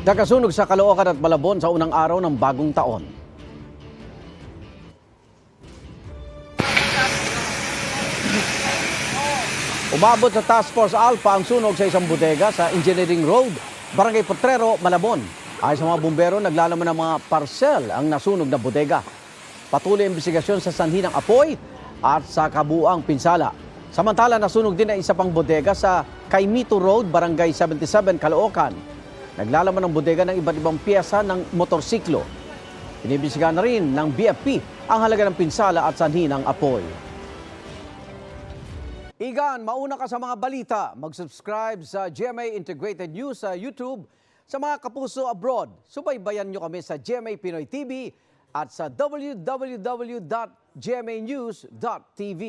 Nakasunog sa Caloocan at Malabon sa unang araw ng bagong taon. Umabot sa Task Force Alpha ang sunog sa isang bodega sa Engineering Road, Barangay Potrero, Malabon. Ayon sa mga bumbero, naglalaman ng mga parcel ang nasunog na bodega. Patuloy ang investigasyon sa sanhi ng apoy at sa kabuuang pinsala. Samantala, nasunog din ang isa pang bodega sa Caimito Road, Barangay 77, Caloocan. Naglalaman ng bodega ng iba't ibang piyesa ng motorsiklo. Iniimbestigahan na rin ng BFP ang halaga ng pinsala at sanhi ng apoy. Igan, mauna ka sa mga balita. Mag-subscribe sa GMA Integrated News sa YouTube. Sa mga kapuso abroad, subaybayan nyo kami sa GMA Pinoy TV at sa www.gmanews.tv.